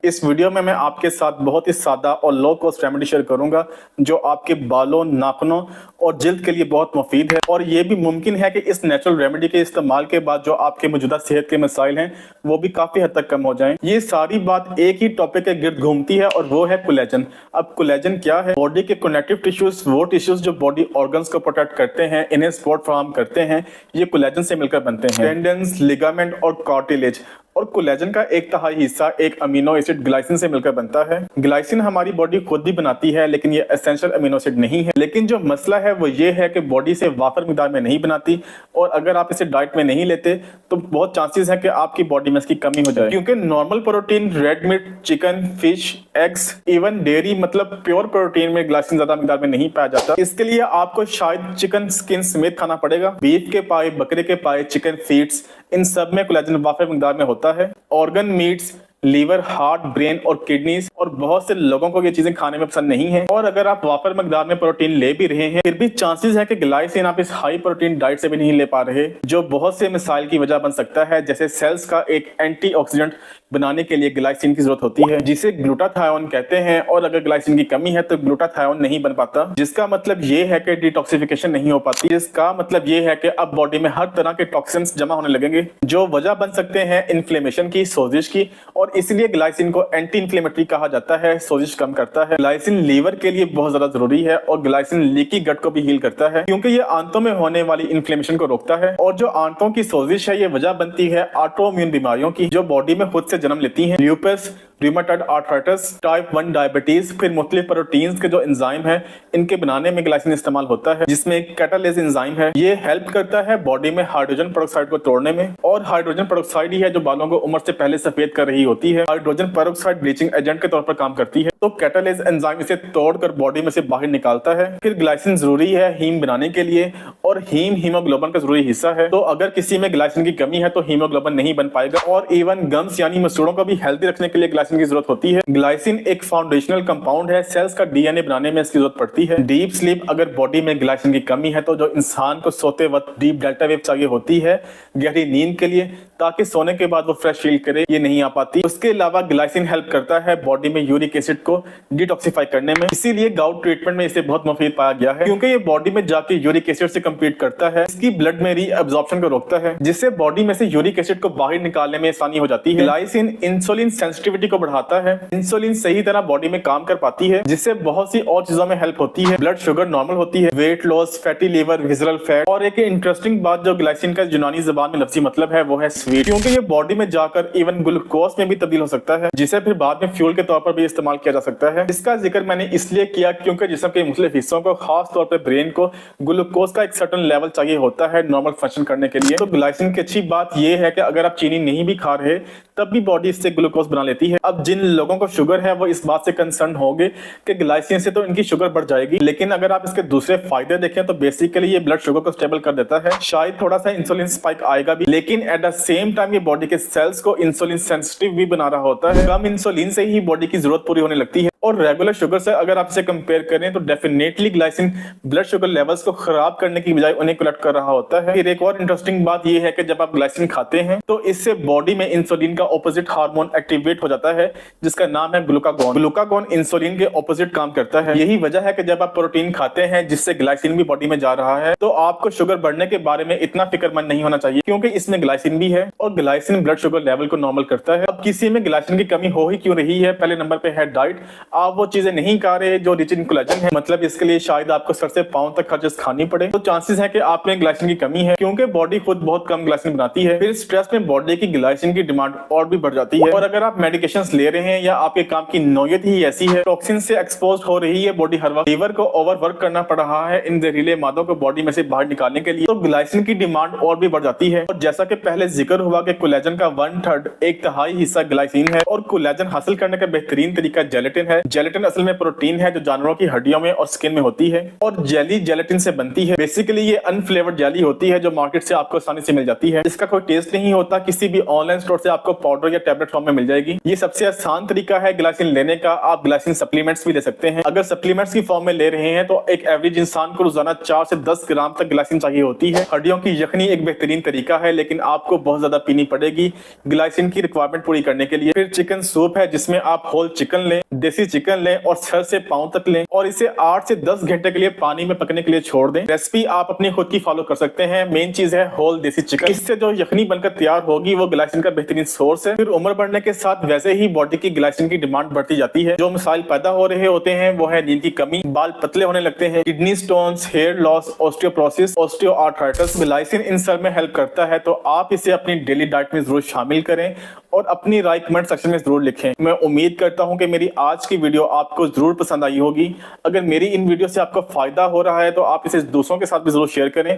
इस वीडियो में मैं आपके साथ बहुत ही सादा और लो कॉस्ट रेमेडी शेयर करूंगा जो आपके बालों, नाखूनों और जिल्द के लिए बहुत मुफीद है। और ये भी मुमकिन है कि इस नेचुरल रेमेडी के इस्तेमाल के बाद जो आपके मौजूदा सेहत के मसाइल हैं वो भी काफी हद तक कम हो जाएं। ये सारी बात एक ही टॉपिक के गिर्द घूमती है और वो है कोलेजन। अब कोलेजन क्या है? बॉडी के कनेक्टिव टिश्यूज, वो टिश्यूज जो बॉडी ऑर्गन्स को प्रोटेक्ट करते हैं, इन्हें सपोर्ट फराहम करते हैं, ये कोलेजन से मिलकर बनते हैं। टेंडन्स, लिगामेंट और कार्टिलेज। और कोलेजन का एक तिहाई हिस्सा एक अमीनो एसिड ग्लाइसिन से मिलकर बनता है। ग्लाइसिन हमारी बॉडी खुद भी बनाती है, लेकिन ये एसेंशियल अमीनो एसिड नहीं है। लेकिन जो मसला है वो ये है कि बॉडी से वाफर मिकदार में नहीं बनाती, और अगर आप इसे डाइट में नहीं लेते तो बहुत चांसेस है कि आपकी बॉडी में इसकी कमी हो जाए। क्योंकि normal protein, red meat, chicken, fish, eggs, even dairy मतलब प्योर प्रोटीन में ग्लाइसिन ज्यादा मिकदार में नहीं पाया जाता। इसके लिए आपको शायद चिकन स्किन समेत खाना पड़ेगा। बीफ के पाए, बकरे के पाए, चिकन फीट्स, इन सब में कोलेजन वाफर मिकदार में होता है। Organ meats, liver, heart, brain और किडनीज, और बहुत से लोगों को ये चीजें खाने में पसंद नहीं है। और अगर आप वाफर मकदार में प्रोटीन ले भी रहे हैं, फिर भी चांसेस है कि ग्लाइसिन आप इस हाई प्रोटीन डाइट से भी नहीं ले पा रहे, जो बहुत से मिसाइल की वजह बन सकता है। जैसे सेल्स का एक एंटीऑक्सीडेंट बनाने के लिए ग्लाइसिन की जरूरत होती है, जिसे ग्लूटाथायोन कहते हैं। और अगर ग्लाइसिन की कमी है तो ग्लूटाथायोन नहीं बन पाता, जिसका मतलब ये है कि डिटॉक्सिफिकेशन नहीं हो पाती। जिसका मतलब ये है कि अब बॉडी में हर तरह के टॉक्सिन्स जमा होने लगेंगे, जो वजह बन सकते हैं इन्फ्लेमेशन की, सोजिश की। और इसलिए ग्लाइसिन को एंटी इन्फ्लेमेटरी कहा जाता है, सोजिश कम करता है। ग्लाइसिन लीवर के लिए बहुत ज्यादा जरूरी है, और ग्लाइसिन लीकी गट को भी हील करता है, क्योंकि ये आंतों में होने वाली इन्फ्लेमेशन को रोकता है। और जो आंतों की सोजिश है, ये वजह बनती है ऑटोइम्यून बीमारियों की, जो बॉडी में खुद से जन्म लेती हैं। Lupus, rheumatoid arthritis, type 1 diabetes. फिर मुख्तलिफ प्रोटीन्स के जो एंजाइम है, इनके बनाने में ग्लाइसिन इस्तेमाल होता है, जिसमें एक कैटालेज एंजाइम है। ये हेल्प करता है बॉडी में हाइड्रोजन पेरोक्साइड को तोड़ने में, और हाइड्रोजन पेरोक्साइड ही है जो बालों को उम्र से पहले सफेद कर रही होती है। हाइड्रोजन पेरोक्साइड ब्लीचिंग एजेंट के तौर पर काम करती है, तो कैटालेज एंजाइम इसे तोड़कर बॉडी में से बाहर निकालता है। फिर ग्लाइसिन जरूरी है हीम बनाने के लिए, और हीम हीमोग्लोबिन का जरूरी हिस्सा है। तो अगर किसी में ग्लाइसिन की कमी है तो हीमोग्लोबिन नहीं बन पाएगा। और इवन गम्स यानी मसूड़ों को भी हेल्दी रखने के लिए ग्लाइसिन की जरूरत होती है। ग्लाइसिन एक फाउंडेशनल कंपाउंड है, सेल्स का डीएनए बनाने में इसकी जरूरत पड़ती है। डीप स्लीप, अगर बॉडी में ग्लाइसिन की कमी है तो जो इंसान को सोते वक्त डीप डेल्टा वेव चाहिए होती है गहरी नींद के लिए, ताकि सोने के बाद वो फ्रेश फील करे, ये नहीं आ पाती। उसके अलावा ग्लाइसिन हेल्प करता है बॉडी में यूरिक एसिड को डिटॉक्सिफाई करने में, इसीलिए गाउट ट्रीटमेंट में इसे बहुत मुफीद पाया गया है, क्योंकि ये बॉडी में जाके यूरिक एसिड से कम्पीट करता है, इसकी ब्लड में रीअब्जॉर्प्शन को रोकता है, जिससे बॉडी में से यूरिक एसिड को बाहर निकालने में आसानी हो जाती है। ग्लाइसिन इंसुलिन सेंसिटिविटी को बढ़ाता है, इंसुलिन सही तरह बॉडी में काम कर पाती है, जिससे बहुत सी और चीजों में हेल्प होती है। ब्लड शुगर नॉर्मल होती है, weight loss, fatty liver, visceral fat. और एक इंटरेस्टिंग बात जो ग्लाइसिन का यूनानी ज़बान में लफ्जी मतलब है वो है स्वीट, क्योंकि ये बॉडी में जाकर इवन ग्लूकोज में भी तब्दील हो सकता है, जिसे फिर बाद में फ्यूल के तौर पर भी इस्तेमाल किया जा सकता है। इसका जिक्र मैंने इसलिए किया क्योंकि जिस्म के मुख्तलिफ हिस्सों को, खास तौर पर ब्रेन को, ग्लूकोज का एक सर्टेन लेवल चाहिए होता है नॉर्मल फंक्शन करने के लिए। तो ग्लाइसिन की अच्छी बात यह है कि अगर आप चीनी नहीं भी खा रहे तब भी बॉडी इससे ग्लूकोज बना लेती है। अब जिन लोगों को शुगर है वो इस बात से कंसर्न होंगे कि ग्लाइसिन से तो इनकी शुगर बढ़ जाएगी, लेकिन अगर आप इसके दूसरे फायदे देखें तो बेसिकली ये ब्लड शुगर को स्टेबल कर देता है। शायद थोड़ा सा इंसुलिन स्पाइक आएगा भी, लेकिन एट द सेम टाइम ये बॉडी के सेल्स को इंसुलिन सेंसिटिव भी बना रहा होता है। कम इंसुलिन से ही बॉडी की जरूरत पूरी होने लगती है, और रेगुलर शुगर से अगर आप इसे कंपेयर करें तो definitely glycine blood sugar levels को खराब करने की बजाय उन्हें कलेक्ट कर रहा होता है। फिर एक और इंटरेस्टिंग बात यह है कि जब आप ग्लाइसिन खाते हैं तो इससे बॉडी में इंसुलिन का ऑपोजिट हार्मोन एक्टिवेट हो जाता है, जिसका नाम है ग्लूकागॉन। ग्लूकागॉन इंसुलिन के ऑपोजिट काम करता है। यही वजह है कि जब आप प्रोटीन खाते हैं जिससे ग्लाइसिन भी बॉडी में जा रहा है, तो आपको शुगर बढ़ने के बारे में इतना फिक्रमंद नहीं होना चाहिए, क्योंकि इसमें ग्लाइसिन भी है, और ग्लाइसिन ब्लड शुगर लेवल को नॉर्मल करता है। अब किसी में ग्लाइसिन की कमी हो ही क्यों रही है, पहले नंबर पे है डाइट। आप वो चीजें नहीं खा रहे जो रिच इन कोलेजन है, मतलब इसके लिए शायद आपको सर से पांव तक खर्च खानी पड़े, तो चांसेस है कि आप में ग्लाइसिन की कमी है, क्योंकि बॉडी खुद बहुत कम ग्लाइसिन बनाती है। फिर स्ट्रेस में बॉडी की ग्लाइसिन की डिमांड और भी बढ़ जाती है, और अगर आप मेडिकेशंस ले रहे हैं या आपके काम की नौयत ही ऐसी है, टॉक्सिन से एक्सपोज हो रही है बॉडी हर वक्त, लीवर को ओवरवर्क करना पड़ रहा है इन जहरीले मादों को बॉडी में से बाहर निकालने के लिए, तो ग्लाइसिन की डिमांड और भी बढ़ जाती है। और जैसा कि पहले जिक्र हुआ कि कोलेजन का 1/3 एक तिहाई हिस्सा ग्लाइसिन है, और कोलेजन हासिल करने का बेहतरीन तरीका जेलेटिन है, जेलेटिन असल में प्रोटीन है जो जानवरों की हड्डियों में और स्किन में होती है और जेली जेलेटिन से बनती है। बेसिकली ये अनफ्लेवर्ड जेली होती है जो मार्केट से आपको आसानी से मिल जाती है। इसका कोई टेस्ट नहीं होता, किसी भी ऑनलाइन स्टोर से आपको पाउडर या टैबलेट फॉर्म में मिल जाएगी। ये सबसे आसान तरीका है ग्लाइसिन लेने का। आप ग्लाइसिन सप्लीमेंट्स भी ले सकते हैं। अगर सप्लीमेंट्स की फॉर्म में ले रहे हैं तो एक एवरेज इंसान को रोजाना 4 से 10 ग्राम तक ग्लाइसिन चाहिए होती है। हड्डियों की यखनी एक बेहतरीन तरीका है, लेकिन आपको बहुत ज्यादा पीनी पड़ेगी ग्लाइसिन की रिक्वायरमेंट पूरी करने के लिए। फिर चिकन सूप है जिसमें आप होल चिकन लें, देसी चिकन लें और सर से पांव तक लें और इसे 8 से 10 घंटे के लिए पानी में पकने के लिए छोड़ दें। रेसिपी आप अपनी खुद की फॉलो कर सकते हैं। मेन चीज है होल देसी चिकन। इससे जो यखनी बनकर तैयार होगी वो ग्लाइसिन का बेहतरीन सोर्स है। फिर उम्र बढ़ने के साथ वैसे ही बॉडी की ग्लाइसिन की डिमांड बढ़ती जाती है। जो मसाइल पैदा हो रहे होते हैं वो है नींद की कमी, बाल पतले होने लगते हैं, kidney stones, hair loss, osteoporosis, osteoarthritis. Glycine इन सब में हेल्प करता है, तो आप इसे अपनी डेली डाइट में जरूर शामिल करें और अपनी राय कमेंट सेक्शन में जरूर लिखें। मैं उम्मीद करता हूं कि मेरी आज की वीडियो आपको जरूर पसंद आई होगी। अगर मेरी इन वीडियो से आपको फायदा हो रहा है तो आप इसे दूसरों के साथ भी जरूर शेयर करें।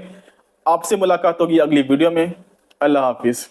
आपसे मुलाकात होगी अगली वीडियो में। अल्लाह हाफिज।